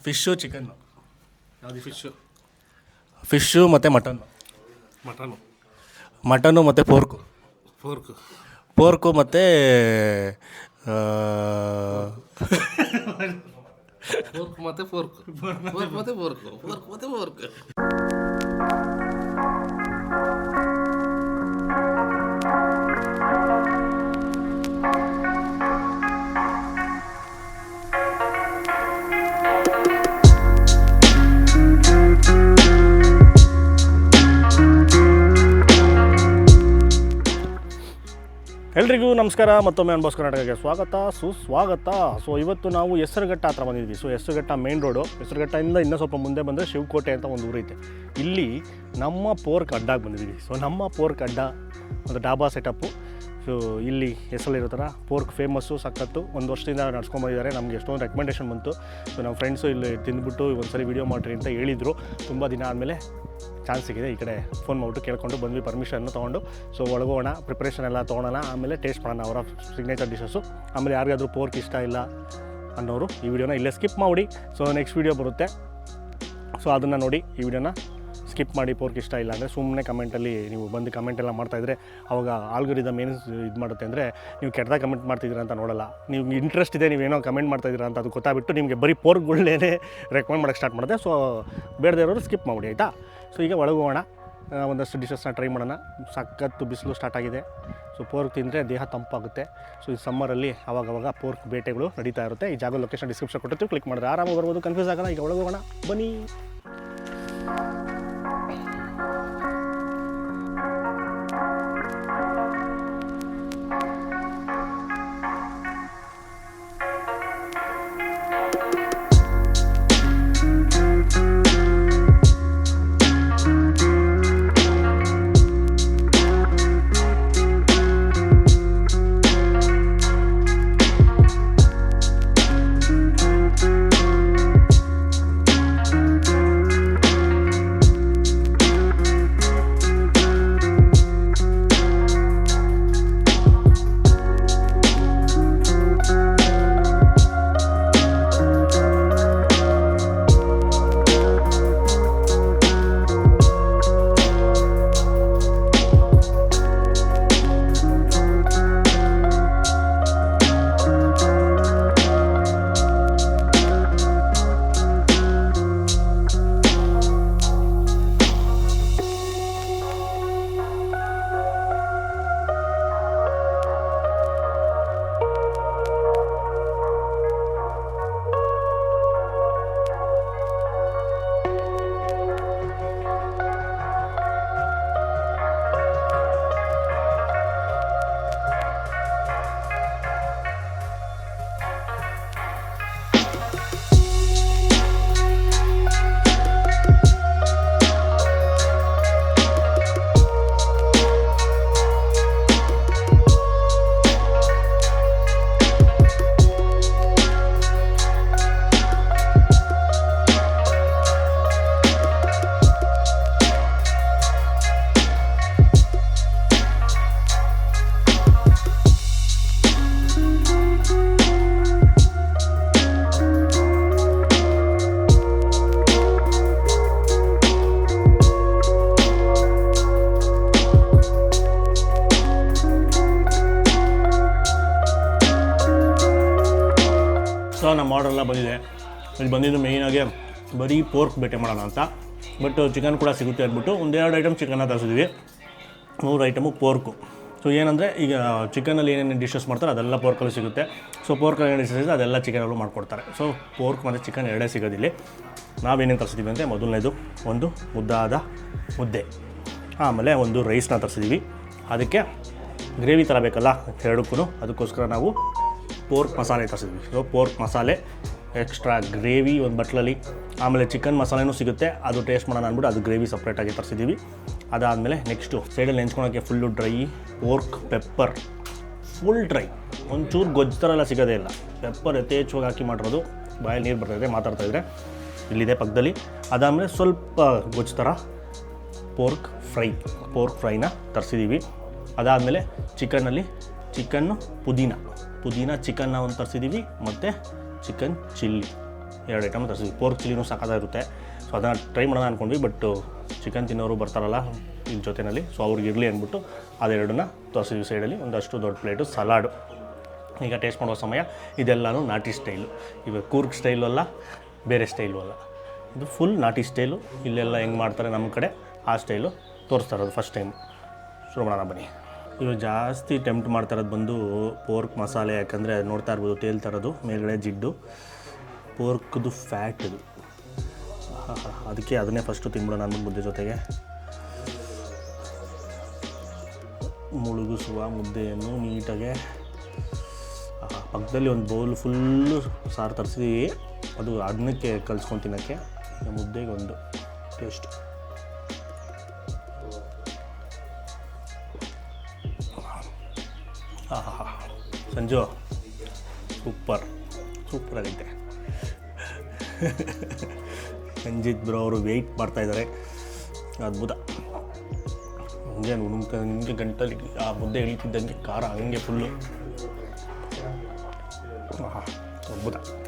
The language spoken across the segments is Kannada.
Fish chicken. ಯಾವುದು ಫಿಶ್ಶು ಮತ್ತು ಮಟನ್ನು. ಮಟನು ಮತ್ತು ಫೋರ್ಕು ಮತ್ತು ಫೋರ್ಕ್. ಎಲ್ರಿಗೂ ನಮಸ್ಕಾರ. ಮತ್ತೊಮ್ಮೆ ಅನ್ಬಾಸ್ ಕರ್ನಾಟಕಕ್ಕೆ ಸುಸ್ವಾಗತ. ಸೊ ಇವತ್ತು ನಾವು ಹೆಸರುಘಟ್ಟ ಹತ್ರ ಬಂದಿದ್ವಿ. So Hesaraghatta main road. ಹೆಸರುಘಟ್ಟದಿಂದ ಇನ್ನೂ ಸ್ವಲ್ಪ ಮುಂದೆ ಬಂದರೆ ಶಿವಕೋಟೆ ಅಂತ ಒಂದು ಊರೈತೆ. ಇಲ್ಲಿ ನಮ್ಮ ಪೋರ್ಕ್ ಅಡ್ಡಾಗಿ ಬಂದಿದ್ದೀವಿ. ಸೊ ನಮ್ಮ ಪೋರ್ಕ್ ಅಡ್ಡ ಒಂದು ಡಾಬಾ ಸೆಟಪ್ಪು. ಸೊ ಇಲ್ಲಿ ಹೆಸರಲ್ಲಿರೋ ಥರ ಪೋರ್ಕ್ ಫೇಮಸ್ಸು, ಸಖತ್ತು. ಒಂದು ವರ್ಷದಿಂದ ನಡ್ಸ್ಕೊಂಬಂದಿದ್ದಾರೆ. ನಮಗೆ ಎಷ್ಟೊಂದು ರೆಕಮೆಂಡೇಷನ್ ಬಂತು. ಸೊ ನಮ್ಮ ಫ್ರೆಂಡ್ಸು ಇಲ್ಲಿ ತಿಂದ್ಬಿಟ್ಟು ಒಂದ್ಸರಿ ವೀಡಿಯೋ ಮಾಡಿರಿ ಅಂತ ಹೇಳಿದರು. ತುಂಬ ದಿನ ಆದಮೇಲೆ ಚಾನ್ಸ್ ಸಿಗಿದೆ. ಈ ಕಡೆ ಫೋನ್ ಮಾಡಿಬಿಟ್ಟು ಕೇಳ್ಕೊಂಡು ಬಂದ್ವಿ, ಪರ್ಮಿಷನ್ನು ತೊಗೊಂಡು. ಸೊ ಒಳಗೋಣ, ಪ್ರಿಪ್ರೇಷನ್ ಎಲ್ಲ ತೊಗೊಳೋಣ, ಆಮೇಲೆ ಟೇಸ್ಟ್ ಮಾಡೋಣ ಅವರ ಸಿಗ್ನೇಚರ್ ಡಿಶಸ್ಸು. ಆಮೇಲೆ ಯಾರಿಗಾದ್ರೂ ಪೋರ್ಕ್ ಇಷ್ಟ ಇಲ್ಲ ಅನ್ನೋರು ಈ ವಿಡಿಯೋನ ಇಲ್ಲೇ ಸ್ಕಿಪ್ ಮಾಡಿ. ಸೊ ನೆಕ್ಸ್ಟ್ ವೀಡಿಯೋ ಬರುತ್ತೆ, ಸೊ ಅದನ್ನು ನೋಡಿ. ಈ ವಿಡಿಯೋನ ಸ್ಕಿಪ್ ಮಾಡಿ. ಪೋರ್ಕ್ ಇಷ್ಟ ಇಲ್ಲ ಅಂದರೆ ಸುಮ್ಮನೆ ಕಮೆಂಟಲ್ಲಿ ನೀವು ಬಂದು ಕಮೆಂಟೆಲ್ಲ ಮಾಡ್ತಾಯಿದ್ರೆ ಅವಾಗ ಆಲ್ಗೋರಿದಮ್ ಏನು ಇದು ಮಾಡುತ್ತೆ ಅಂದರೆ ನೀವು ಕೆಟ್ಟದಾಗ ಕಮೆಂಟ್ ಮಾಡ್ತಿದ್ದೀರಾ ಅಂತ ನೋಡೋಲ್ಲ. ನೀವು ಇಂಟ್ರೆಸ್ಟ್ ಇದೆ, ನೀವೇನೋ ಕಮೆಂಟ್ ಮಾಡ್ತಾಯಿದ್ದೀರಾ ಅಂತ ಅದು ಗೊತ್ತಾಗ್ಬಿಟ್ಟು ನಿಮಗೆ ಬರೀ ಪೋರ್ಕ್ಗಳನ್ನೇ ರೆಕಮೆಂಡ್ ಮಾಡೋಕ್ಕೆ ಸ್ಟಾರ್ಟ್ ಮಾಡುತ್ತೆ. ಸೊ ಬೇಡದೇ ಇರೋರು ಸ್ಕಿಪ್ ಮಾಡಿ, ಆಯಿತಾ? ಸೊ ಈಗ ಒಳಗೋಣ, ಒಂದಷ್ಟು ಡಿಶಸ್ನ ಟ್ರೈ ಮಾಡೋಣ. ಸಖತ್ತು ಬಿಸಿಲು ಸ್ಟಾರ್ಟ್ ಆಗಿದೆ. ಸೊ ಪೋರ್ಕ್ ತಿಂದರೆ ದೇಹ ತಂಪಾಗುತ್ತೆ. ಸೊ ಈ ಸಮ್ಮರಲ್ಲಿ ಆವಾಗವಾಗ ಪೋರ್ಕ್ ಬೇಟೆಗಳು ನಡೀತಾ ಇರುತ್ತೆ. ಈ ಜಾಗ ಲೊಕೇಶನ್ ಡಿಸ್ಕ್ರಿಪ್ಷನ್ ಕೊಟ್ಟಿರ್ತೀವಿ, ಕ್ಲಿಕ್ ಮಾಡಿದ್ರೆ ಆರಾಮಾಗಿ ಬರ್ಬೋದು, ಕನ್ಫ್ಯೂಸ್ ಆಗೋಣ. ಈಗ ಒಳಗೋಣ, ಬನ್ನಿ. ಸೊ ನಮ್ಮ ಆರ್ಡ್ರೆಲ್ಲ ಬಂದಿದೆ. ಇಲ್ಲಿ ಬಂದಿದ್ದು ಮೇಯ್ನಾಗಿ ಬರೀ ಪೋರ್ಕ್ ಬೇಟೆ ಮಾಡೋಣ ಅಂತ. ಬಟ್ ಚಿಕನ್ ಕೂಡ ಸಿಗುತ್ತೆ ಅಂದ್ಬಿಟ್ಟು ಒಂದೆರಡು ಐಟಮ್ ಚಿಕನ್ನ ತರಿಸಿದ್ವಿ, 3 ಐಟಮು ಪೋರ್ಕು. ಸೊ ಏನಂದರೆ ಈಗ ಚಿಕನಲ್ಲಿ ಏನೇನು ಡಿಶಸ್ ಮಾಡ್ತಾರೆ ಅದೆಲ್ಲ ಪೋರ್ಕಲ್ಲಿ ಸಿಗುತ್ತೆ. ಸೊ ಪೋರ್ಕಲ್ಲಿ ಏನು ಡಿಶಸ್ ಇದೆ ಅದೆಲ್ಲ ಚಿಕನಲ್ಲೂ ಮಾಡ್ಕೊಡ್ತಾರೆ. ಸೊ ಪೋರ್ಕ್ ಮತ್ತು ಚಿಕನ್ ಎರಡೇ ಸಿಗೋದಿಲ್ಲಿ. ನಾವೇನೇನು ತರಿಸಿದ್ದೀವಿ ಅಂದರೆ ಮೊದಲನೇದು ಒಂದು ಮುದ್ದಾದ ಮುದ್ದೆ, ಆಮೇಲೆ ಒಂದು ರೈಸ್ನ ತರಿಸಿದ್ದೀವಿ. ಅದಕ್ಕೆ ಗ್ರೇವಿ ಥರ ಬೇಕಲ್ಲ ಎರಡಕ್ಕೂ, ಅದಕ್ಕೋಸ್ಕರ ನಾವು ಪೋರ್ಕ್ ಮಸಾಲೆ ತರಿಸಿದ್ವಿ. ಸೊ ಪೋರ್ಕ್ ಮಸಾಲೆ, ಎಕ್ಸ್ಟ್ರಾ ಗ್ರೇವಿ ಒಂದು ಬಟ್ಲಲ್ಲಿ, ಆಮೇಲೆ ಚಿಕನ್ ಮಸಾಲೆನೂ ಸಿಗುತ್ತೆ, ಅದು ಟೇಸ್ಟ್ ಮಾಡೋಣ ಅಂದ್ಬಿಟ್ಟು ಅದು ಗ್ರೇವಿ ಸಪ್ರೇಟಾಗಿ ತರಿಸಿದ್ದೀವಿ. ಅದಾದಮೇಲೆ ನೆಕ್ಸ್ಟು ಸೈಡಲ್ಲಿ ನೆಂಚ್ಕೊಳೋಕ್ಕೆ full dry pork pepper, full dry, ಒಂಚೂರು ಗೊಜ್ಜು ಥರ ಎಲ್ಲ ಸಿಗೋದೇ ಇಲ್ಲ. ಪೆಪ್ಪರ್ ಯಥೇಚ್ಛವಾಗಿ ಹಾಕಿ ಮಾಡಿರೋದು, ಬಾಯಲ್ಲಿ ನೀರು ಬರ್ತಾಯಿದೆ ಮಾತಾಡ್ತಾಯಿದ್ರೆ. ಇಲ್ಲಿದೆ ಪಕ್ಕದಲ್ಲಿ. ಅದಾದಮೇಲೆ ಸ್ವಲ್ಪ ಗೊಜ್ಜು ಥರ ಪೋರ್ಕ್ ಫ್ರೈನ ತರಿಸಿದ್ದೀವಿ. ಅದಾದಮೇಲೆ ಚಿಕನ್ನಲ್ಲಿ ಚಿಕನ್ನು ಪುದೀನ ಚಿಕನ್ನ ಒಂದು ತರಿಸಿದ್ದೀವಿ, ಮತ್ತು ಚಿಕನ್ ಚಿಲ್ಲಿ 2 ಐಟಮ್ ತರಿಸಿದ್ವಿ. ಪೋರ್ಕ್ ಚಿಲ್ಲಿನೂ ಸಕ್ಕತ್ತಾಗಿರುತ್ತೆ. ಸೊ ಅದನ್ನು ಟ್ರೈ ಮಾಡೋಣ ಅಂದ್ಕೊಂಡ್ವಿ, ಬಟ್ ಚಿಕನ್ ತಿನ್ನೋರು ಬರ್ತಾರಲ್ಲ ಇದ್ರ ಜೊತೆಯಲ್ಲಿ, ಸೊ ಅವ್ರಿಗೆ ಇರಲಿ ಅಂದ್ಬಿಟ್ಟು ಅದೆರಡನ್ನ ತರಿಸಿದ್ವಿ ಸೈಡಲ್ಲಿ. ಒಂದಷ್ಟು ದೊಡ್ಡ ಪ್ಲೇಟು ಸಲಾಡು. ಈಗ ಟೇಸ್ಟ್ ಮಾಡೋ ಸಮಯ. ಇದೆಲ್ಲನೂ ನಾಟಿ ಸ್ಟೈಲು. ಇವಾಗ ಕೂರ್ಗ್ ಸ್ಟೈಲು ಅಲ್ಲ, ಬೇರೆ ಸ್ಟೈಲು ಅಲ್ಲ, ಇದು ಫುಲ್ ನಾಟಿ ಸ್ಟೈಲು. ಇಲ್ಲೆಲ್ಲ ಹೆಂಗೆ ಮಾಡ್ತಾರೆ ನಮ್ಮ ಕಡೆ ಆ ಸ್ಟೈಲು ತೋರಿಸ್ತಾ ಇರೋದು ಫಸ್ಟ್ ಟೈಮ್. ಶುರು ಮಾಡೋಣ ಬನ್ನಿ. ಇವಾಗ ಜಾಸ್ತಿ ಟೆಂಪ್ಟ್ ಮಾಡ್ತಾ ಇರೋದು ಬಂದು ಪೋರ್ಕ್ ಮಸಾಲೆ, ಯಾಕಂದರೆ ನೋಡ್ತಾ ಇರ್ಬೋದು ತೇಲ್ತಾ ಇರೋದು ಮೇಲ್ಗಡೆ ಜಿಡ್ಡು, ಪೋರ್ಕ್ದು ಫ್ಯಾಟ್ ಇದು. ಅದಕ್ಕೆ ಅದನ್ನೇ ಫಸ್ಟು ತಿನ್ಬಿಡೋಣ ಅಂದ್ಬಿಟ್ಟು ಮುದ್ದೆ ಜೊತೆಗೆ ಮುಳುಗಿಸುವ ಮುದ್ದೆಯನ್ನು ನೀಟಾಗೆ. ಪಕ್ಕದಲ್ಲಿ ಒಂದು ಬೌಲ್ ಫುಲ್ಲು ಸಾರು ತರಿಸಿದ್ದೀವಿ, ಅದು ಅನ್ನಕ್ಕೆ ಕಲಿಸ್ಕೊಂಡು ತಿನ್ನೋಕ್ಕೆ. ಮುದ್ದೆಗೆ ಒಂದು ಟೇಸ್ಟ್. ಸಂಜು ಸೂಪರ್ ಆಗೈತೆ. ಸಂಜಿತ್ ಬ್ರೋ ಅವರು ವೆಯ್ಟ್ ಮಾಡ್ತಾಯಿದ್ದಾರೆ. ಅದ್ಭುತ. ಹಂಗೆ ನಿಮಗೆ ಗಂಟಲಿ ಆ ಮುದ್ದೆ ಇಳಿತಿದ್ದಂಗೆ ಖಾರ ಹಂಗೆ ಫುಲ್ಲು.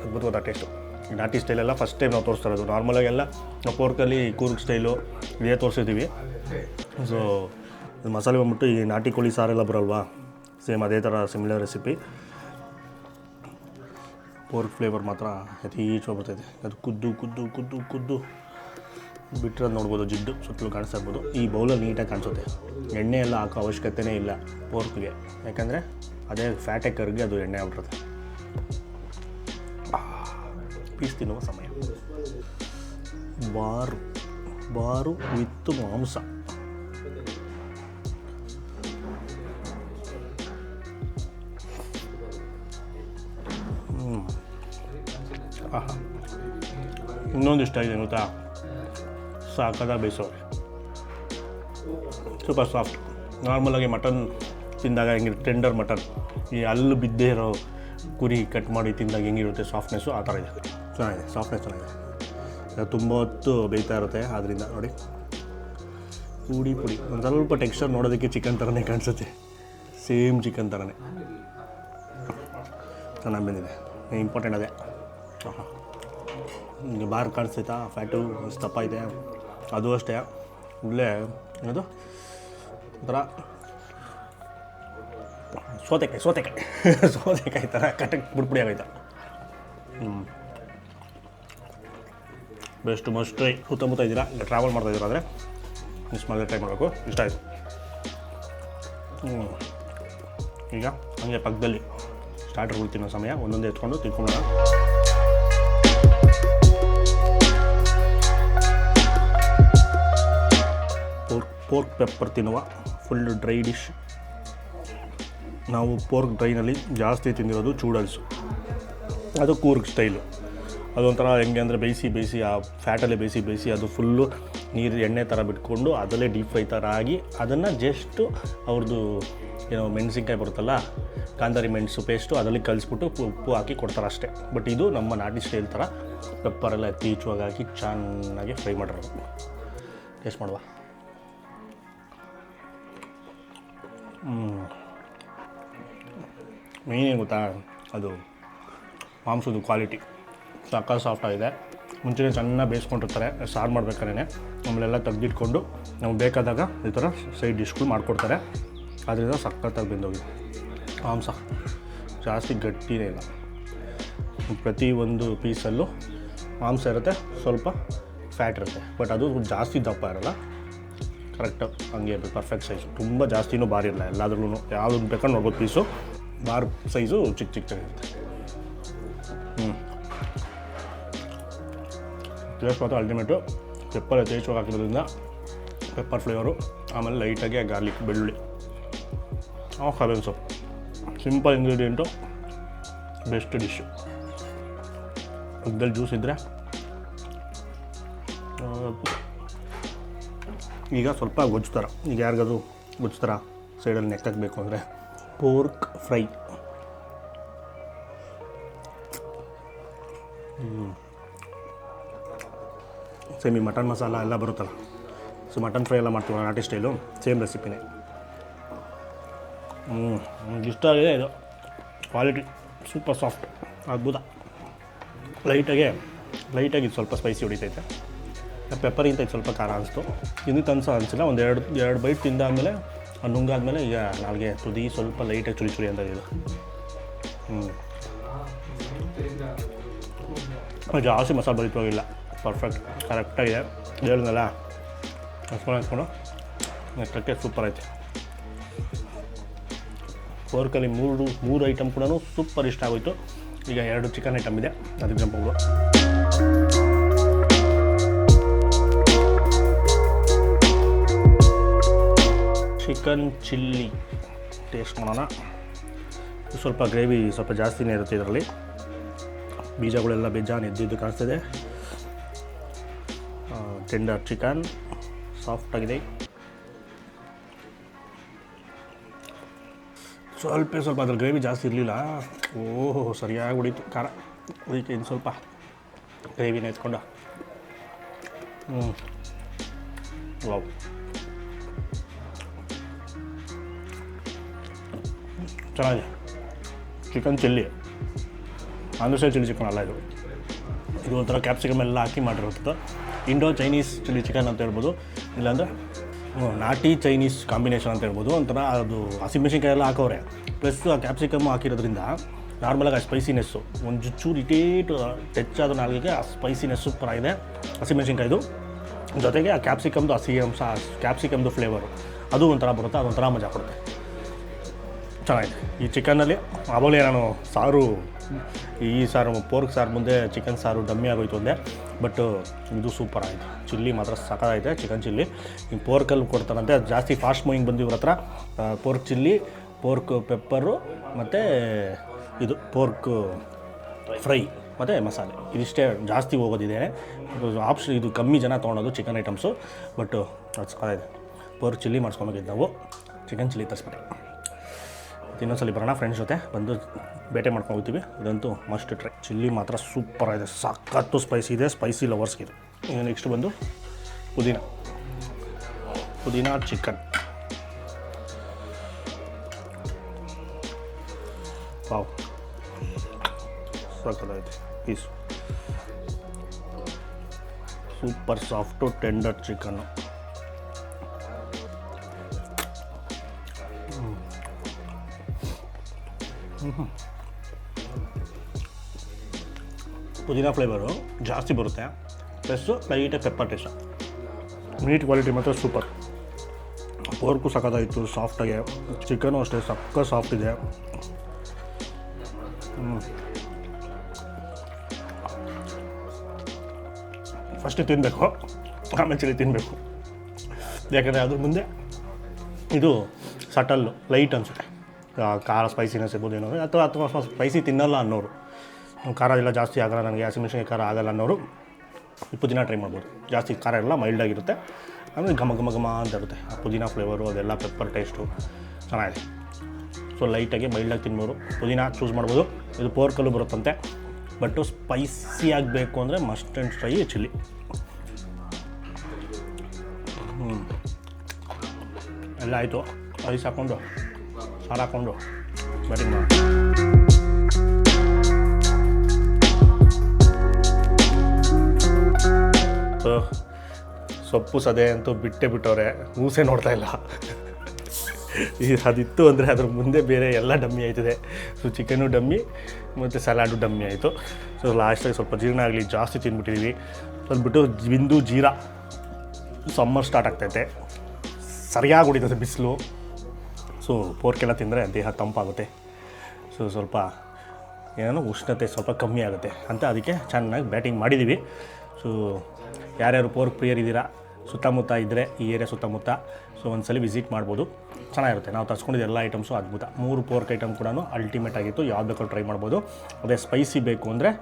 ಅದ್ಭುತವಾದ ಟೇಸ್ಟು. ಈ ನಾಟಿ ಸ್ಟೈಲೆಲ್ಲ ಫಸ್ಟ್ ಟೈಮ್ ನಾವು ತೋರಿಸ್ತಾ ಇರೋದು. ನಾರ್ಮಲಾಗೆಲ್ಲ ನಾವು ಪೋರ್ಕಲ್ಲಿ ಕೂರ್ಗ್ ಸ್ಟೈಲು ಇದೇ ತೋರಿಸಿದ್ದೀವಿ. ಸೊ ಮಸಾಲೆ ಬಂದ್ಬಿಟ್ಟು ಈ ನಾಟಿ ಕೋಳಿ ಸಾರೆಲ್ಲ ಬರೋಲ್ವಾ, ಸೇಮ್ ಅದೇ ಥರ ಸಿಮಿಲರ್ ರೆಸಿಪಿ. ಪೋರ್ಕ್ ಫ್ಲೇವರ್ ಮಾತ್ರ ಯಥೇಚ್ಛವಾಗಿ ಬರ್ತೈತೆ. ಅದು ಕುದ್ದು ಬಿಟ್ಟರೆ ನೋಡ್ಬೋದು, ಜಿಡ್ಡು ಸುತ್ತಲೂ ಕಾಣಿಸ್ತಾ ಇರ್ಬೋದು. ಈ ಬೌಲಲ್ಲಿ ನೀಟಾಗಿ ಕಾಣಿಸುತ್ತೆ. ಎಣ್ಣೆ ಎಲ್ಲ ಹಾಕೋ ಅವಶ್ಯಕತೆಯೇ ಇಲ್ಲ ಪೋರ್ಕ್ಗೆ, ಯಾಕಂದರೆ ಅದೇ ಫ್ಯಾಟೇ ಕರ್ಗೆ ಅದು ಎಣ್ಣೆ ಆಗ್ಬಿಡುತ್ತೆ. ಪೀಸ್ ತಿನ್ನುವ ಸಮಯ. ಬಾರು ವಿತ್ ಮಾಂಸ. ಇನ್ನೊಂದು ಇಷ್ಟ ಇದೆ ಗೊತ್ತಾ, ಸಾಕಾದ ಬೇಯಿಸೋರೆ, ಸೂಪರ್ ಸಾಫ್ಟ್. ನಾರ್ಮಲಾಗಿ ಮಟನ್ ತಿಂದಾಗ ಹೆಂಗಿರುತ್ತೆ, ಟೆಂಡರ್ ಮಟನ್, ಈ ಹಲ್ಲು ಬಿದ್ದೇ ಇರೋ ಕುರಿ ಕಟ್ ಮಾಡಿ ತಿಂದಾಗ ಹೆಂಗಿರುತ್ತೆ ಸಾಫ್ಟ್ನೆಸ್ಸು, ಆ ಥರ ಇದೆ. ಚೆನ್ನಾಗಿದೆ, ಸಾಫ್ಟ್ನೆಸ್ ಚೆನ್ನಾಗಿದೆ. ತುಂಬ ಹೊತ್ತು ಬೇಯ್ತಾ ಇರುತ್ತೆ, ಆದ್ದರಿಂದ ನೋಡಿ ಪುಡಿ ಒಂದು ಸ್ವಲ್ಪ ಟೆಕ್ಸ್ಚರ್ ನೋಡೋದಕ್ಕೆ ಚಿಕನ್ ಥರನೇ ಕಾಣಿಸುತ್ತೆ, ಸೇಮ್ ಚಿಕನ್ ಥರನೇ ಚೆನ್ನಾಗಿ ಬಂದಿದೆ. ಇಂಪಾರ್ಟೆಂಟ್ ಅದೇ. ಹಿಂಗೆ ಬಾರ್ ಕಾಣಿಸ್ತೈತಾ, ಫ್ಯಾಟು ದಪ್ಪ ಇದೆ, ಅದು ಅಷ್ಟೇ. ಇಲ್ಲೇ ಏನದು ಒಂಥರ ಸೋತೆಕಾಯಿ ಥರ ಕಟ್ಟಕ್ಕೆ ಪುಡಿ ಆಗೈತೆ. Best must try. ಸುತ್ತಮುತ್ತ ಇದ್ದೀರಾ, ಇಲ್ಲ ಟ್ರಾವೆಲ್ ಮಾಡ್ತಾಯಿದ್ದೀರಾ ಅಂದರೆ ಮಿಸ್ ಮಾಡದೆ ಟ್ರೈ ಮಾಡಬೇಕು. ಇಷ್ಟ ಆಯಿತು. ಈಗ ಹಂಗೆ ಪಕ್ಕದಲ್ಲಿ ಸ್ಟಾರ್ಟರ್ಗಳು ತಿನ್ನೋ ಸಮಯ. ಒಂದೊಂದೇ ಎತ್ಕೊಂಡು ತಿನ್ಕೊಳ್ಳೋಣ. ಪೋರ್ಕ್ ಪೆಪ್ಪರ್ ತಿನ್ನುವ ಫುಲ್ ಡ್ರೈ ಡಿಶ್. ನಾವು ಪೋರ್ಕ್ ಡ್ರೈನಲ್ಲಿ ಜಾಸ್ತಿ ತಿಂದಿರೋದು ಚೂಡಲ್ಸು, ಅದು ಕೂರ್ಗ್ ಸ್ಟೈಲು. ಅದೊಂಥರ ಹೆಂಗೆ ಅಂದರೆ ಬೇಯಿಸಿ ಆ ಫ್ಯಾಟಲ್ಲೇ ಬೇಯಿಸಿ ಅದು ಫುಲ್ಲು ನೀರು ಎಣ್ಣೆ ಥರ ಬಿಟ್ಕೊಂಡು ಅದರಲ್ಲೇ ಡೀಪ್ ಫ್ರೈ ಥರ ಆಗಿ ಅದನ್ನು ಜಸ್ಟು ಅವ್ರದ್ದು ಏನೋ ಮೆಣಸಿನ್ಕಾಯಿ ಬರುತ್ತಲ್ಲ, ಕಾಂದಾರಿ ಮೆಣಸು ಪೇಸ್ಟು, ಅದರಲ್ಲಿ ಕಲಿಸ್ಬಿಟ್ಟು ಉಪ್ಪು ಹಾಕಿ ಕೊಡ್ತಾರೆ ಅಷ್ಟೇ. ಬಟ್ ಇದು ನಮ್ಮ ನಾಟಿ ಸ್ಟೈಲ್ ಥರ ಪೆಪ್ಪರೆಲ್ಲ ಯಥೇಚ್ಛವಾಗಿ ಹಾಕಿ ಚೆನ್ನಾಗಿ ಫ್ರೈ ಮಾಡಿರೋದು. ಟೇಸ್ಟ್ ಮಾಡುವ. ಮೇನ್ ಏನು ಗೊತ್ತಾ, ಅದು ಮಾಂಸದ ಕ್ವಾಲಿಟಿ ಸಕ್ಕ ಸಾಫ್ಟ್ ಆಗಿದೆ. ಮುಂಚೆನೇ ಚೆನ್ನಾಗಿ ಬೇಯಿಸ್ಕೊಂಡಿರ್ತಾರೆ ಸಾರು ಮಾಡ್ಬೇಕಾದ್ರೆ, ಆಮೇಲೆಲ್ಲ ತೆಗೆದಿಟ್ಕೊಂಡು ನಮ್ಗೆ ಬೇಕಾದಾಗ ಈ ಥರ ಸೈಡ್ ಡಿಶ್ಗಳು ಮಾಡಿಕೊಡ್ತಾರೆ. ಅದರಿಂದ ಸಖತ್ತಾಗಿ ಬೆಂದೋಗಿದೆ. ಮಾಂಸ ಜಾಸ್ತಿ ಗಟ್ಟಿನೇ ಇಲ್ಲ. ಪ್ರತಿ ಒಂದು ಪೀಸಲ್ಲೂ ಮಾಂಸ ಇರುತ್ತೆ, ಸ್ವಲ್ಪ ಫ್ಯಾಟ್ ಇರುತ್ತೆ, ಬಟ್ ಅದು ಜಾಸ್ತಿ ದಪ್ಪ ಇರೋಲ್ಲ, ಕರೆಕ್ಟ್ ಹಂಗೆ ಪರ್ಫೆಕ್ಟ್ ಸೈಜು. ತುಂಬ ಜಾಸ್ತಿನೂ ಭಾರಿ ಇರಲ್ಲ. ಎಲ್ಲಾದ್ರೂ ಯಾವ್ದು ಬೇಕಾದ್ರೆ ನೋಡ್ಬೋದು ಪೀಸು. ಬಾರ್ ಸೈಜು ಚಿಕ್ಕದಿರುತ್ತೆ. ಟೇಸ್ಟ್ ಮಾತ್ರ ಅಲ್ಟಿಮೇಟು. ಪೆಪ್ಪರ್ ಯಥೇಚ್ಛವಾಗಿ ಹಾಕಿರೋದ್ರಿಂದ ಪೆಪ್ಪರ್ ಫ್ಲೇವರು, ಆಮೇಲೆ ಲೈಟಾಗಿ ಗಾರ್ಲಿಕ್, ಬೆಳ್ಳುಳ್ಳಿ, ಕಬೇವಿನ ಸೊಪ್ಪು. Simple ingredient, best dish. ಪಕ್ಕದಲ್ಲಿ ಜ್ಯೂಸ್ ಇದ್ದರೆ. ಈಗ ಸ್ವಲ್ಪ ಗೊಜ್ಜು ಈಗ ಯಾರಿಗಾದ್ರು ಗೊಜ್ಜು ಸೈಡಲ್ಲಿ ನೆಕ್ಕಕ್ಕೆ ಬೇಕು ಅಂದರೆ ಪೋರ್ಕ್ ಫ್ರೈ. ಸೇಮ್ ಈ ಮಟನ್ ಮಸಾಲ ಎಲ್ಲ ಬರುತ್ತಲ್ಲ, ಸೊ ಮಟನ್ ಫ್ರೈ ಎಲ್ಲ ಮಾಡ್ತೀವಿ ನಾಟಿ ಸ್ಟೈಲು, ಸೇಮ್ ರೆಸಿಪಿನೇ. ಇಷ್ಟ ಆಗಿದೆ ಇದು. ಕ್ವಾಲಿಟಿ ಸೂಪರ್ ಸಾಫ್ಟ್, ಅದ್ಭುತ. ಲೈಟಾಗೆ ಲೈಟಾಗಿ ಇದು ಸ್ವಲ್ಪ ಸ್ಪೈಸಿ ಹೊಡಿತೈತೆ. ಪೆಪ್ಪರಿಂತ ಇದು ಸ್ವಲ್ಪ ಖಾರ ಅನಿಸ್ತು. ಇನ್ನಿತ್ತು ಅನಿಸಿಲ್ಲ. ಒಂದು ಎರಡು ಬೈಟ್ ತಿಂದಾದಮೇಲೆ ನುಂಗಾದ್ಮೇಲೆ ಈಗ ನಾಲ್ಗೆ ತುದಿ ಸ್ವಲ್ಪ ಲೈಟಾಗಿ ಚುರಿ ಅಂತ ಇದು. ಜಾಸ್ತಿ ಮಸಾಲೆ ಬರಿತೋಗಿಲ್ಲ, ಪರ್ಫೆಕ್ಟ್ ಕರೆಕ್ಟಾಗಿದೆ. ಹೇಳಿದ್ನಲ್ಲ ಹಚ್ಕೊಂಡು ನೆಟ್ಟಕ್ಕೆ ಸೂಪರ್ ಐತೆ. ಪೋರ್ಕಲ್ಲಿ ಮೂರು ಐಟಮ್ ಕೂಡ ಸೂಪರ್ ಇಷ್ಟ ಆಗೋಯ್ತು. ಈಗ 2 ಚಿಕನ್ ಐಟಮ್ ಇದೆ, ಅದಕ್ಕೆ ಜಂಪ್ ಹೋಗುವ. ಚಿಕನ್ ಚಿಲ್ಲಿ ಟೇಸ್ಟ್ ಮಾಡೋಣ. ಸ್ವಲ್ಪ ಗ್ರೇವಿ ಸ್ವಲ್ಪ ಜಾಸ್ತಿನೇ ಇರುತ್ತೆ ಇದರಲ್ಲಿ. ಬೀಜಗಳೆಲ್ಲ ಬೇಜಾನ್ ಎದ್ದಿದ್ದು ಕಾಣಿಸ್ತಿದೆ. ಟೆಂಡರ್ ಚಿಕನ್ ಸಾಫ್ಟಾಗಿದೆ. ಸ್ವಲ್ಪ ಅದ್ರ ಗ್ರೇವಿ ಜಾಸ್ತಿ ಇರಲಿಲ್ಲ. ಓಹೋ ಸರಿಯಾಗಿ ಹೊಡೀತು ಖಾರ. ಅದಕ್ಕೆ ಇನ್ನು ಸ್ವಲ್ಪ ಗ್ರೇವಿನ ಎತ್ಕೊಂಡು ವಾವ್. ಚೆನ್ನಾಗಿದೆ. Chicken chilli Andhra style chilli chicken ಅಲ್ಲ ಇದು. ಇದು ಒಂಥರ ಕ್ಯಾಪ್ಸಿಕಮ್ ಎಲ್ಲ ಹಾಕಿ ಮಾಡಿರುತ್ತೆ. ಇಂಡೋ ಚೈನೀಸ್ ಚಿಲ್ಲಿ ಚಿಕನ್ ಅಂತ ಹೇಳ್ಬೋದು, ಇಲ್ಲಾಂದರೆ ನಾಟಿ ಚೈನೀಸ್ ಕಾಂಬಿನೇಷನ್ ಅಂತ ಹೇಳ್ಬೋದು. ಒಂಥರ ಅದು ಹಸಿಮೆಣಸಿನ್ಕಾಯಿ ಎಲ್ಲ ಹಾಕೋರೆ, ಪ್ಲಸ್ ಆ ಕ್ಯಾಪ್ಸಿಕಮ್ ಹಾಕಿರೋದ್ರಿಂದ ನಾರ್ಮಲಾಗಿ ಆ ಸ್ಪೈಸಿನೆಸ್ಸು ಒಂದು ಚೂರು ಇಟೇಟು ಟಚ್ ಆದ ನಾಲ್ಗೆ ಆ ಸ್ಪೈಸಿನೆಸ್ ಸೂಪರ್ ಆಗಿದೆ ಹಸಿಮೆಣಸಿನ್ಕಾಯ್ದು. ಜೊತೆಗೆ ಆ ಕ್ಯಾಪ್ಸಿಕಮ್ದು ಹಸಿ ಅಂಶ, ಕ್ಯಾಪ್ಸಿಕಮ್ದು ಫ್ಲೇವರು ಅದು ಒಂಥರ ಬರುತ್ತೆ, ಅದೊಂಥರ ಮಜಾ ಕೊಡುತ್ತೆ. ಚೆನ್ನಾಗಿದೆ. ಈ ಚಿಕನ್ನಲ್ಲಿ ಆವಾಗಲೇ ನಾನು ಪೋರ್ಕ್ ಸಾರು ಮುಂದೆ ಚಿಕನ್ ಸಾರು ಡಮ್ಮಿ ಆಗೋಯ್ತು ಅಂದೆ. ಬಟ್ ಇದು ಸೂಪರ್ ಆಯಿತು. ಚಿಲ್ಲಿ ಮಾತ್ರ ಸಖತ್ತಾಗಿದೆ ಚಿಕನ್ ಚಿಲ್ಲಿ. ಈ ಪೋರ್ಕಲ್ಲಿ ಕೊಡ್ತಾರಂತೆ, ಅದು ಜಾಸ್ತಿ ಫಾಸ್ಟ್ ಮೂವಿಂಗ್ ಬಂದು ಇವ್ರ ಹತ್ರ. ಪೋರ್ಕ್ ಚಿಲ್ಲಿ, ಪೋರ್ಕ್ ಪೆಪ್ಪರು ಮತ್ತು ಇದು ಪೋರ್ಕ್ ಫ್ರೈ ಮತ್ತು ಮಸಾಲೆ ಇದಿಷ್ಟೇ ಜಾಸ್ತಿ ಹೋಗೋದಿದೆ. ಆಪ್ಷನ್ ಇದು ಕಮ್ಮಿ ಜನ ತೊಗೊಳೋದು ಚಿಕನ್ ಐಟಮ್ಸು. ಬಟ್ ಅದು ಸಖತ್ತಾಗಿದೆ. ಪೋರ್ಕ್ ಚಿಲ್ಲಿ ಮಾಡಿಸ್ಕೊಬೇಕಿದ್ದು ನಾವು, ಚಿಕನ್ ಚಿಲ್ಲಿ ತರಿಸ್ಬಿಟ್ಟೆ. ಇನ್ನೊಂದ್ಸಲ ಬರೋಣ ಫ್ರೆಂಡ್ಸ್ ಜೊತೆ ಬಂದು ಬೇಟೆ ಮಾಡ್ಕೊಂಡು ಹೋಗ್ತೀವಿ. ಇದಂತೂ ಮಸ್ಟ್ ಟ್ರೈ. ಚಿಲ್ಲಿ ಮಾತ್ರ ಸೂಪರ್ ಆಗಿದೆ, ಸಖತ್ತು ಸ್ಪೈಸಿ ಇದೆ, ಸ್ಪೈಸಿ ಲವರ್ಸ್ಗೆ ಇದು. ಈಗ ನೆಕ್ಸ್ಟ್ ಬಂದು ಪುದೀನಾ ಚಿಕನ್. ವಾವ್ ಸಖತ್ತಾಗಿದೆ piece. Super soft tender chicken. ಪುದೀನಾ ಫ್ಲೇವರು ಜಾಸ್ತಿ ಬರುತ್ತೆ, ಪ್ಲಸ್ಸು ಲೈಟಾಗಿ ಪೆಪ್ಪರ್ ಟೇಸ್ಟ್. ಮೀಟ್ ಕ್ವಾಲಿಟಿ ಮಾತ್ರ ಸೂಪರ್. ಪೋರ್ಕು ಸಖತ್ತಾಯಿತು ಸಾಫ್ಟಾಗೆ, ಚಿಕನು ಅಷ್ಟೇ ಸಕ್ಕ ಸಾಫ್ಟ್ ಇದೆ. ಫಸ್ಟು ತಿನ್ನಬೇಕು, ಆಮೇಲೆ ಚಿಲ್ಲಿ ತಿನ್ನಬೇಕು. ಯಾಕಂದರೆ ಅದ್ರ ಮುಂದೆ ಇದು ಸಟಲ್ಲು ಲೈಟ್ ಅನಿಸುತ್ತೆ. ಖಾರ ಸ್ಪೈಸಿನೆಸ್ ಇರ್ಬೋದು ಏನೋ, ಅಥವಾ ಸ್ಪೈಸಿ ತಿನ್ನಲ್ಲ ಅನ್ನೋರು, ಖಾರ ಎಲ್ಲ ಜಾಸ್ತಿ ಆಗಲ್ಲ ನನಗೆ, ಹಸಿಮೆಣಸಿನ್ಕಾಯಿ ಖಾರ ಆಗಲ್ಲ ಅನ್ನೋರು ಈ ಪುದೀನ ಟ್ರೈ ಮಾಡ್ಬೋದು. ಜಾಸ್ತಿ ಖಾರ ಎಲ್ಲ ಮೈಲ್ಡಾಗಿರುತ್ತೆ, ಆಮೇಲೆ ಘಮ ಅಂತ ಇರುತ್ತೆ ಆ ಪುದೀನ ಫ್ಲೇವರು, ಅದೆಲ್ಲ ಪೆಪ್ಪರ್ ಟೇಸ್ಟು ಚೆನ್ನಾಗಿದೆ. ಸೊ ಲೈಟಾಗಿ ಮೈಲ್ಡಾಗಿ ತಿನ್ಬೋದು. ಪುದೀನ ಚೂಸ್ ಮಾಡ್ಬೋದು. ಇದು ಪೋರ್ಕಲ್ಲೂ ಬರುತ್ತಂತೆ, ಬಟ್ಟು ಸ್ಪೈಸಿ ಆಗಬೇಕು ಅಂದರೆ ಮಸ್ಟ್ ಆ್ಯಂಡ್ ಟ್ರೈ ಚಿಲ್ಲಿ. ಎಲ್ಲ ಆಯಿತು. ರೈಸ್ ಹಾಕ್ಕೊಂಡು ಸಾರು ಹಾಕ್ಕೊಂಡು ಬ್ಯಾಟಿಂಗ್ ಮಾಡೋಣ. ಸೊಪ್ಪು ಸದೆ ಅಂತೂ ಬಿಟ್ಟವ್ರೆ, ಮೂಸೆ ನೋಡ್ತಾ ಇಲ್ಲ. ಅದಿತ್ತು ಅಂದರೆ ಅದ್ರ ಮುಂದೆ ಬೇರೆ ಎಲ್ಲ ಡಮ್ಮಿ ಆಯ್ತದೆ. ಸೊ ಚಿಕನು ಡಮ್ಮಿ ಮತ್ತು ಸಲಾಡು ಡಮ್ಮಿ ಆಯಿತು. ಸೊ ಲಾಸ್ಟಾಗಿ ಸ್ವಲ್ಪ ಜೀರ್ಣ ಆಗಲಿ ಜಾಸ್ತಿ ತಿಂದ್ಬಿಟ್ಟಿದ್ದೀವಿ. ಸ್ವಲ್ಪ ಬಿಟ್ಟು ಬಿಂದು ಜೀರಾ. ಸಮ್ಮರ್ ಸ್ಟಾರ್ಟ್ ಆಗ್ತೈತೆ, ಸರಿಯಾಗಿ ಹೊಡಿತದೆ ಬಿಸಿಲು. ಸೊ ಪೋರ್ಕೆಲ್ಲ ತಿಂದರೆ ದೇಹ ತಂಪಾಗುತ್ತೆ. ಸೊ ಸ್ವಲ್ಪ ಏನೋ ಉಷ್ಣತೆ ಸ್ವಲ್ಪ ಕಮ್ಮಿ ಆಗುತ್ತೆ ಅಂತ ಅದಕ್ಕೆ ಚೆನ್ನಾಗಿ ಬ್ಯಾಟಿಂಗ್ ಮಾಡಿದ್ದೀವಿ. ಸೊ ಯಾರ್ಯಾರು ಪೋರ್ಕ್ ಪ್ರಿಯರಿದ್ದೀರಾ, ಸುತ್ತಮುತ್ತ ಇದ್ದರೆ ಈ ಏರಿಯಾ ಸುತ್ತಮುತ್ತ, ಸೊ ಒಂದ್ಸಲ ವಿಸಿಟ್ ಮಾಡ್ಬೋದು, ಚೆನ್ನಾಗಿರುತ್ತೆ. ನಾವು ತರಿಸ್ಕೊಂಡಿದ್ದು ಎಲ್ಲ ಐಟಮ್ಸು ಅದ್ಭುತ. 3 ಪೋರ್ಕ್ ಐಟಮ್ ಕೂಡ ಅಲ್ಟಿಮೇಟ್ ಆಗಿತ್ತು, ಯಾವ್ದು ಬೇಕಾದ್ರೂ ಟ್ರೈ ಮಾಡ್ಬೋದು. ಅದೇ ಸ್ಪೈಸಿ ಬೇಕು ಅಂದರೆ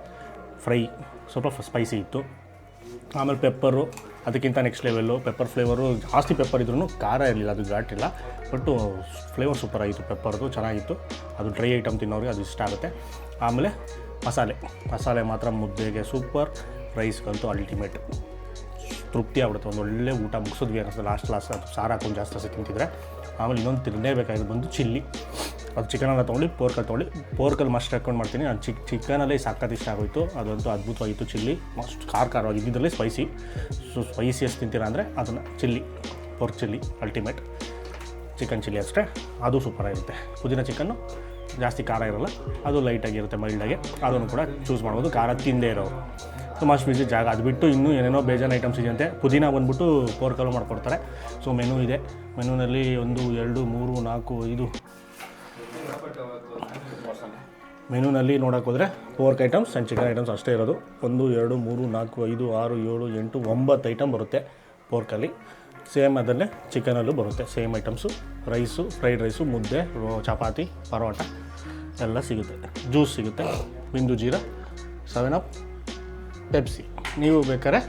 ಫ್ರೈ ಸ್ವಲ್ಪ ಸ್ಪೈಸಿ ಇತ್ತು. ಆಮೇಲೆ ಪೆಪ್ಪರು ಅದಕ್ಕಿಂತ ನೆಕ್ಸ್ಟ್ ಲೆವೆಲ್ಲು. ಪೆಪ್ಪರ್ ಫ್ಲೇವರು ಜಾಸ್ತಿ ಪೆಪ್ಪರ್ ಇದ್ರೂ ಖಾರ ಇರಲಿಲ್ಲ, ಅದು ಘಾಟಿಲ್ಲ. ಬಟ್ಟು ಫ್ಲೇವರ್ ಸೂಪರ್ ಆಗಿತ್ತು ಪೆಪ್ಪರ್ದು, ಚೆನ್ನಾಗಿತ್ತು. ಅದು ಡ್ರೈ ಐಟಮ್ ತಿನ್ನೋರಿಗೆ ಅದು ಇಷ್ಟ ಆಗುತ್ತೆ. ಆಮೇಲೆ ಮಸಾಲೆ ಮಾತ್ರ ಮುದ್ದೆಗೆ ಸೂಪರ್, ರೈಸ್ಗಂತೂ ಅಲ್ಟಿಮೇಟ್. ತೃಪ್ತಿ ಆಗ್ಬಿಡುತ್ತೆ. ಒಂದು ಒಳ್ಳೆ ಊಟ ಮುಗಿಸಿದ್ವಿ ಅನ್ನಿಸ್ತದೆ ಲಾಸ್ಟ್ ಅದು ಸಾರು ಹಾಕೊಂಡು ಜಾಸ್ತಿ ತಿಂತಿದ್ರೆ. ಆಮೇಲೆ ಇನ್ನೊಂದು ತಿನ್ನಲೇಬೇಕಾಗಿದ್ದು ಬಂದು ಚಿಲ್ಲಿ. ಅದು ಚಿಕನೆಲ್ಲ ತೊಗೊಂಡು ಪೋರ್ಕಲ್ಲಿ ಮಸ್ಟ್ ಹಾಕ್ಕೊಂಡು ಮಾಡ್ತೀನಿ. ನಾನು ಚಿಕನಲ್ಲಿ ಸಖತ್ ಇಷ್ಟ ಆಗೋಯಿತು. ಅದಂತೂ ಅದ್ಭುತವಾಗಿತ್ತು. ಚಿಲ್ಲಿ ಮಸ್ಟ್ ಖಾರವಾಗಿ ಇದ್ದಿದ್ದರಲ್ಲಿ ಸ್ಪೈಸಿ. ಸೊ ಸ್ಪೈಸಿಯಸ್ ತಿಂತೀರಾ ಅಂದರೆ ಅದನ್ನು pork chilli ultimate. Chicken chilli ಅಷ್ಟೇ, ಅದು ಸೂಪರಾಗಿರುತ್ತೆ. ಪುದೀನ ಚಿಕನ್ನು ಜಾಸ್ತಿ ಖಾರ ಇರೋಲ್ಲ, ಅದು ಲೈಟಾಗಿರುತ್ತೆ, ಮೈಲ್ಡಾಗಿ. ಅದನ್ನು ಕೂಡ ಚೂಸ್ ಮಾಡ್ಬೋದು, ಖಾರ ತಿಂದೇ ಇರೋರು. ತುಂಬ ಸ್ಪೀಸಿ ಜಾಗ. ಅದು ಬಿಟ್ಟು ಇನ್ನೂ ಏನೇನೋ ಬೇಜಾನ್ ಐಟಮ್ಸ್ ಇದೆಯಂತೆ. ಪುದೀನ ಬಂದ್ಬಿಟ್ಟು ಪೋರ್ಕಲ್ಲೂ ಮಾಡ್ಕೊಡ್ತಾರೆ. ಸೊ ಮೆನು ಇದೆ. ಮೆನುನಲ್ಲಿ 1 2 3 4 5 ಮೆನುನಲ್ಲಿ ನೋಡೋಕೆ ಹೋದರೆ pork items and chicken items ಅಷ್ಟೇ ಇರೋದು. 1 2 3 4 5 6 7 8 9 ಐಟಮ್ ಬರುತ್ತೆ ಪೋರ್ಕಲ್ಲಿ. ಸೇಮ್ ಅದನ್ನೇ ಚಿಕನಲ್ಲೂ ಬರುತ್ತೆ, same items. Rice, fried rice, ಮುದ್ದೆ, ಚಪಾತಿ, ಪರೋಟ ಎಲ್ಲ ಸಿಗುತ್ತೆ. ಜ್ಯೂಸ್ ಸಿಗುತ್ತೆ, ಬಿಂದು ಜೀರಾ, 7 ಅಪ್, ಪೆಪ್ಸಿ. ನೀವು ಬೇಕಾದ್ರೆ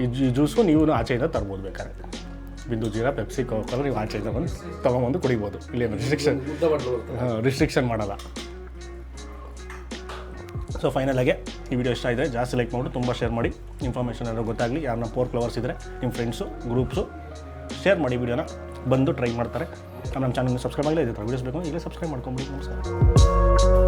ಈ ಜ್ಯೂಸು ನೀವು ಆಚೆಯಿಂದ ತರ್ಬೋದು. ಬೇಕಾದ್ರೆ ಬಿಂದು ಜೀರಾ, ಪೆಪ್ಸಿ, ಕೋಕಲ್ಲ ನೀವು ಆಚೆಯಿಂದ ಬಂದು ತೊಗೊಂಬಂದು ಕುಡಿಬೋದು. ಇಲ್ಲೇನು ರಿಸ್ಟ್ರಿಕ್ಷನ್ ಮಾಡಲ್ಲ. ಸೊ ಫೈನಲಾಗೆ ಈ ವಿಡಿಯೋ ಇಷ್ಟ ಇದೆ, ಜಾಸ್ತಿ ಲೈಕ್ ಮಾಡಿ, ತುಂಬ ಶೇರ್ ಮಾಡಿ. ಇನ್ಫಾರ್ಮೇಷನ್ ಎಲ್ಲ ಗೊತ್ತಾಗಲಿ. ಯಾರನ್ನ ಪೋರ್ಕ್ ಲವರ್ಸ್ ಇದ್ದರೆ ನಿಮ್ಮ ಫ್ರೆಂಡ್ಸು, ಗ್ರೂಪ್ಸು ಶೇರ್ ಮಾಡಿ. ವಿಡಿಯೋನ ಬಂದು ಟ್ರೈ ಮಾಡ್ತಾರೆ. ನಮ್ಮ ಚಾನಲ್ನ ಸಬ್ಸ್ಕ್ರೈಬ್ ಆಗಲಿ. ಇದೇ ಥರ ವೀಡಿಯೋಸ್ ಬೇಕು ಈಗಲೇ ಸಬ್ಸ್ಕ್ರೈಬ್ ಮಾಡ್ಕೊಂಬಿಡಿ. ನಮಸ್ಕಾರ.